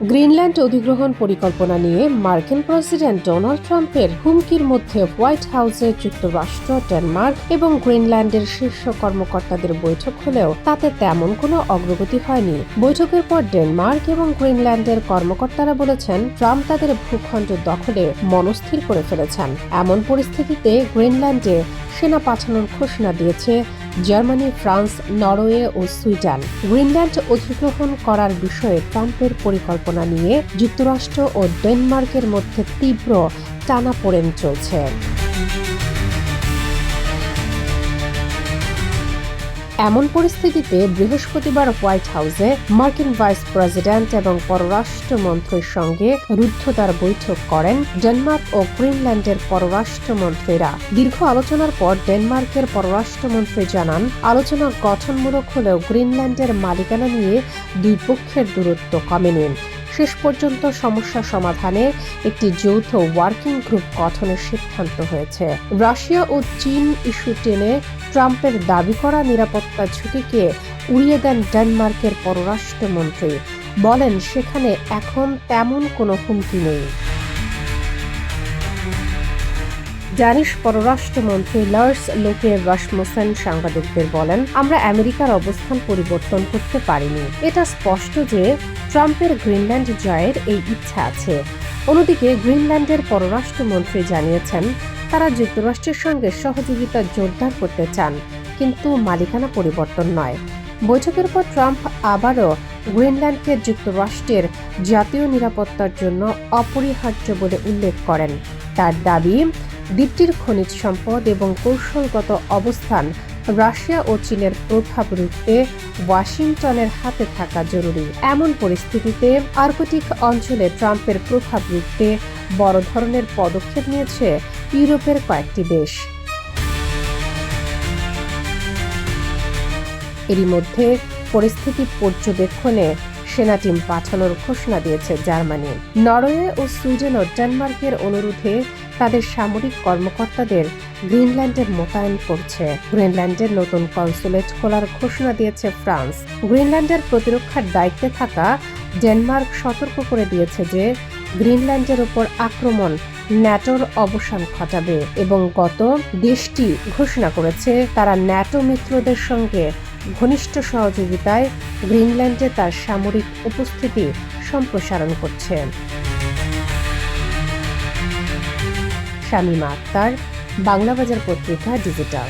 Greenland অধিগ্রহণ পরিকল্পনা নিয়ে মার্কিন প্রেসিডেন্ট ডোনাল্ড ট্রাম্পের হুমকির মধ্যে হোয়াইট হাউসে যুক্তরাষ্ট্র, ডেনমার্ক এবং গ্রিনল্যান্ডের শীর্ষ কর্মকর্তাদের বৈঠক হলেও তাতে তেমন কোনো অগ্রগতি হয়নি। বৈঠকের পর ডেনমার্ক এবং গ্রিনল্যান্ডের কর্মকর্তারা বলেছেন ট্রাম্প তাদের ভূখণ্ড দখলে মনস্থির করে ফেলেছেন। এমন পরিস্থিতিতে গ্রিনল্যান্ডে সেনা পাঠানোর ঘোষণা দিয়েছে জার্মানি, ফ্রান্স, নরওয়ে ও সুইডেন। গ্রিনল্যান্ড অধিগ্রহণ করার বিষয়ে ট্রাম্পের পরিকল্পনা নিয়ে যুক্তরাষ্ট্র ও ডেনমার্কের মধ্যে তীব্র টানাপোড়েন চলছে। এমন পরিস্থিতিতে বৃহস্পতিবার হোয়াইট হাউসে মার্কিন ভাইস প্রেসিডেন্ট এবং পররাষ্ট্রমন্ত্রীর সঙ্গে রুদ্ধদ্বার বৈঠক করেন ডেনমার্ক ও গ্রিনল্যান্ডের পররাষ্ট্রমন্ত্রীরা। দীর্ঘ আলোচনার পর ডেনমার্কের পররাষ্ট্রমন্ত্রী জানান, আলোচনা গঠনমূলক হলেও গ্রিনল্যান্ডের মালিকানা নিয়ে দুই পক্ষের দূরত্ব কমেনি। শেষ পর্যন্ত সমস্যা সমাধানে একটি যৌথ ওয়ার্কিং গ্রুপ গঠনের সিদ্ধান্ত হয়েছে। রাশিয়া ও চীন ইস্যু টেনে ট্রাম্পের দাবি করা নিরাপত্তা ঝুঁকিকে উড়িয়ে দেন ডেনমার্কের পররাষ্ট্রমন্ত্রী। বলেন, সেখানে এখন তেমন কোনো হুমকি নেই। ড্যানিশ পররাষ্ট্রমন্ত্রী লার্স লোকে রাসমুসেন সাংবাদিকদের বলেন, আমরা আমেরিকার অবস্থান পরিবর্তন করতে পারিনি। এটা স্পষ্ট যে ট্রাম্পের গ্রিনল্যান্ড জয়ের এই ইচ্ছা আছে। অন্যদিকে গ্রিনল্যান্ডের পররাষ্ট্রমন্ত্রী জানিয়েছেন তারা যুক্তরাষ্ট্রের সঙ্গে সহযোগিতা জোরদার করতে চান, কিন্তু মালিকানা পরিবর্তন নয়। বৈঠকের পর ট্রাম্প আবারও গ্রিনল্যান্ডকে যুক্তরাষ্ট্রের জাতীয় নিরাপত্তার জন্য অপরিহার্য বলে উল্লেখ করেন। তার দাবি, দ্বীপটির খনিজ সম্পদ এবং কৌশলগত অবস্থান রাশিয়া ও চীনের প্রভাব রুখতে ওয়াশিংটনের হাতে থাকা জরুরি। এমন পরিস্থিতিতে আর্কটিক অঞ্চলে ট্রাম্পের প্রভাব রুখতে বড় ধরনের পদক্ষেপ নিয়েছে ইউরোপের কয়েকটি দেশ। এরই মধ্যে পরিস্থিতি পর্যবেক্ষণে সেনা টিম পাঠানোর ঘোষণা দিয়েছে জার্মানি। নরওয়ে ও সুইডেন ও ডেনমার্কের অনুরোধে তাদের সামরিক কর্মকর্তাদের গ্রিনল্যান্ডে মোতায়েন করছে। গ্রিনল্যান্ডের নতুন কনসুলেট খোলার ঘোষণা দিয়েছে ফ্রান্স। গ্রিনল্যান্ডের প্রতিরক্ষার দায়িত্বে থাকা ডেনমার্ক সতর্ক করে দিয়েছে যে গ্রিনল্যান্ডের উপর আক্রমণ ন্যাটোর অবসান ঘটাবে এবং দেশটি ঘোষণা করেছে তারা ন্যাটো মিত্রদের সঙ্গে ঘনিষ্ঠ সহযোগিতায় গ্রিনল্যান্ডে তার সামরিক উপস্থিতি সম্প্রসারণ করছে। শামীমা আক্তার, বাংলাবাজার পত্রিকা, ডিজিটাল।